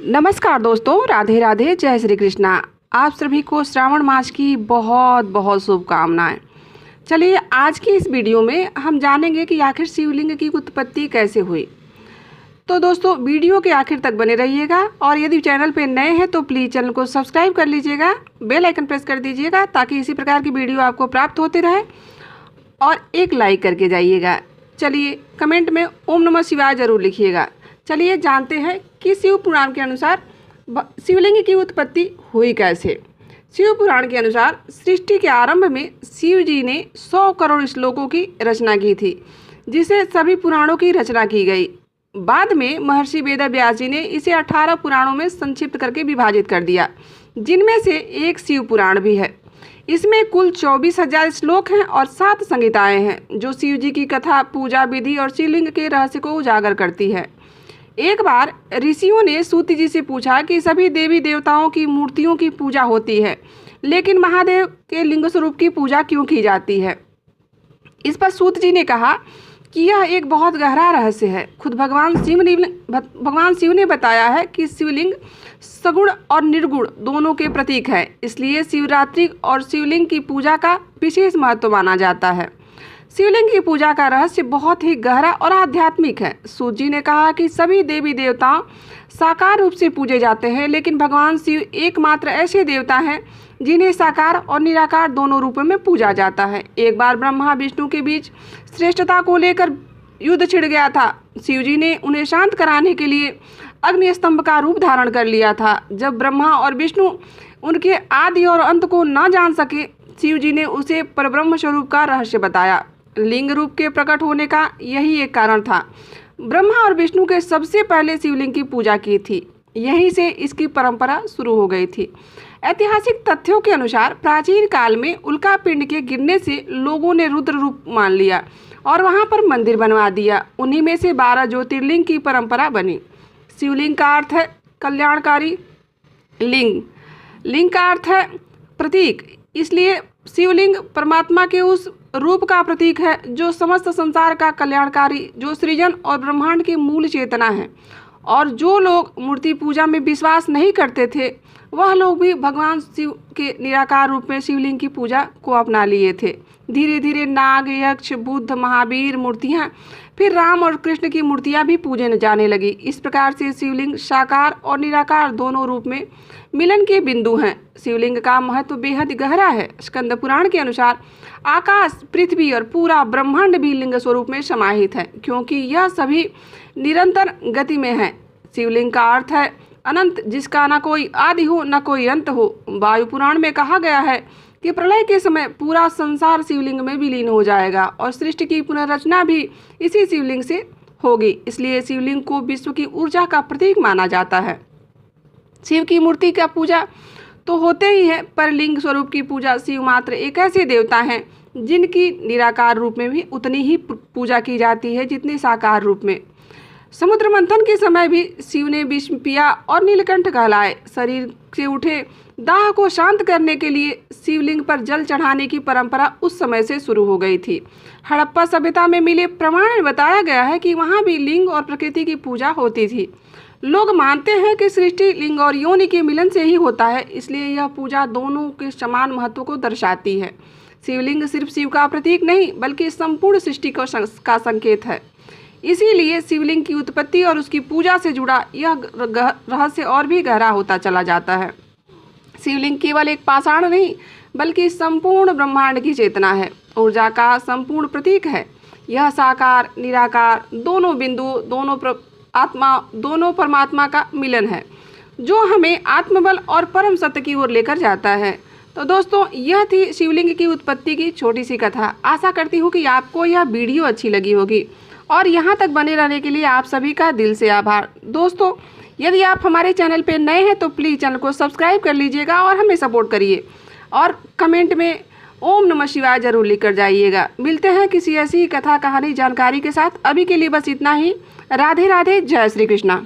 नमस्कार दोस्तों, राधे राधे, जय श्री कृष्णा। आप सभी को श्रावण मास की बहुत बहुत शुभकामनाएं। चलिए आज की इस वीडियो में हम जानेंगे कि आखिर शिवलिंग की उत्पत्ति कैसे हुई। तो दोस्तों वीडियो के आखिर तक बने रहिएगा और यदि चैनल पे नए हैं तो प्लीज़ चैनल को सब्सक्राइब कर लीजिएगा, बेल आइकन प्रेस कर दीजिएगा ताकि इसी प्रकार की वीडियो आपको प्राप्त होती रहे और एक लाइक करके जाइएगा। चलिए कमेंट में ओम नमः शिवाय जरूर लिखिएगा। चलिए जानते हैं कि शिव पुराण के अनुसार शिवलिंग की उत्पत्ति हुई कैसे। शिव पुराण के अनुसार सृष्टि के आरंभ में शिव जी ने 100 करोड़ श्लोकों की रचना की थी, जिसे सभी पुराणों की रचना की गई। बाद में महर्षि वेदव्यास जी ने इसे 18 पुराणों में संक्षिप्त करके विभाजित कर दिया, जिनमें से एक शिव पुराण भी है। इसमें कुल 24,000 श्लोक हैं और 7 संहिताएं हैं, जो शिव जी की कथा, पूजा विधि और शिवलिंग के रहस्य को उजागर करती है। एक बार ऋषियों ने सूत जी से पूछा कि सभी देवी देवताओं की मूर्तियों की पूजा होती है, लेकिन महादेव के लिंग स्वरूप की पूजा क्यों की जाती है। इस पर सूत जी ने कहा कि यह एक बहुत गहरा रहस्य है। खुद भगवान शिव ने बताया है कि शिवलिंग सगुण और निर्गुण दोनों के प्रतीक है, इसलिए शिवरात्रि और शिवलिंग की पूजा का विशेष महत्व माना जाता है। शिवलिंग की पूजा का रहस्य बहुत ही गहरा और आध्यात्मिक है। सूत जी ने कहा कि सभी देवी देवता साकार रूप से पूजे जाते हैं, लेकिन भगवान शिव एकमात्र ऐसे देवता हैं जिन्हें साकार और निराकार दोनों रूपों में पूजा जाता है। एक बार ब्रह्मा विष्णु के बीच श्रेष्ठता को लेकर युद्ध छिड़ गया था। शिव जी ने उन्हें शांत कराने के लिए अग्नि स्तंभ का रूप धारण कर लिया था। जब ब्रह्मा और विष्णु उनके आदि और अंत को न जान सके, शिव जी ने उसे परब्रह्म स्वरूप का रहस्य बताया। लिंग रूप के प्रकट होने का यही एक कारण था। ब्रह्मा और विष्णु के सबसे पहले शिवलिंग की पूजा की थी, यहीं से इसकी परंपरा शुरू हो गई थी। ऐतिहासिक तथ्यों के अनुसार प्राचीन काल में उल्का पिंड के गिरने से लोगों ने रुद्र रूप मान लिया और वहां पर मंदिर बनवा दिया। उन्हीं में से 12 ज्योतिर्लिंग की परंपरा बनी। शिवलिंग का अर्थ है कल्याणकारी, लिंग का अर्थ है प्रतीक, इसलिए शिवलिंग परमात्मा के उस रूप का प्रतीक है जो समस्त संसार का कल्याणकारी, जो सृजन और ब्रह्मांड की मूल चेतना है। और जो लोग मूर्ति पूजा में विश्वास नहीं करते थे, वह लोग भी भगवान शिव के निराकार रूप में शिवलिंग की पूजा को अपना लिए थे। धीरे धीरे नाग, यक्ष, बुद्ध, महावीर मूर्तियाँ, फिर राम और कृष्ण की मूर्तियाँ भी पूजे जाने लगी। इस प्रकार से शिवलिंग साकार और निराकार दोनों रूप में मिलन के बिंदु हैं। शिवलिंग का महत्व बेहद गहरा है। स्कंद पुराण के अनुसार आकाश, पृथ्वी और पूरा ब्रह्मांड भी लिंग स्वरूप में समाहित है, क्योंकि यह सभी निरंतर गति में है। शिवलिंग का अर्थ है अनंत, जिसका न कोई आदि हो न कोई अंत हो। वायु पुराण में कहा गया है कि प्रलय के समय पूरा संसार शिवलिंग में विलीन हो जाएगा और सृष्टि की पुनर्रचना भी इसी शिवलिंग से होगी। इसलिए शिवलिंग को विश्व की ऊर्जा का प्रतीक माना जाता है। शिव की मूर्ति का पूजा तो होते ही है, पर लिंग स्वरूप की पूजा शिव मात्र एक ऐसे देवता हैं जिनकी निराकार रूप में भी उतनी ही पूजा की जाती है जितनी साकार रूप में। समुद्र मंथन के समय भी शिव ने विष पिया और नीलकंठ कहलाए। शरीर से उठे दाह को शांत करने के लिए शिवलिंग पर जल चढ़ाने की परंपरा उस समय से शुरू हो गई थी। हड़प्पा सभ्यता में मिले प्रमाण में बताया गया है कि वहाँ भी लिंग और प्रकृति की पूजा होती थी। लोग मानते हैं कि सृष्टि लिंग और योनि के मिलन से ही होता है, इसलिए यह पूजा दोनों के समान महत्व को दर्शाती है। शिवलिंग सिर्फ शिव का प्रतीक नहीं, बल्कि संपूर्ण सृष्टि का संकेत है। इसीलिए शिवलिंग की उत्पत्ति और उसकी पूजा से जुड़ा यह रहस्य और भी गहरा होता चला जाता है। शिवलिंग केवल एक पाषाण नहीं, बल्कि संपूर्ण ब्रह्मांड की चेतना है, ऊर्जा का संपूर्ण प्रतीक है। यह साकार निराकार दोनों बिंदु, दोनों परमात्मा का मिलन है, जो हमें आत्मबल और परम सत्य की ओर लेकर जाता है। तो दोस्तों यह थी शिवलिंग की उत्पत्ति की छोटी सी कथा। आशा करती हूँ कि आपको यह वीडियो अच्छी लगी होगी और यहाँ तक बने रहने के लिए आप सभी का दिल से आभार। दोस्तों यदि आप हमारे चैनल पर नए हैं तो प्लीज़ चैनल को सब्सक्राइब कर लीजिएगा और हमें सपोर्ट करिए और कमेंट में ओम नमः शिवाय जरूर लिख कर जाइएगा। मिलते हैं किसी ऐसी कथा, कहानी, जानकारी के साथ। अभी के लिए बस इतना ही। राधे राधे, जय श्री कृष्णा।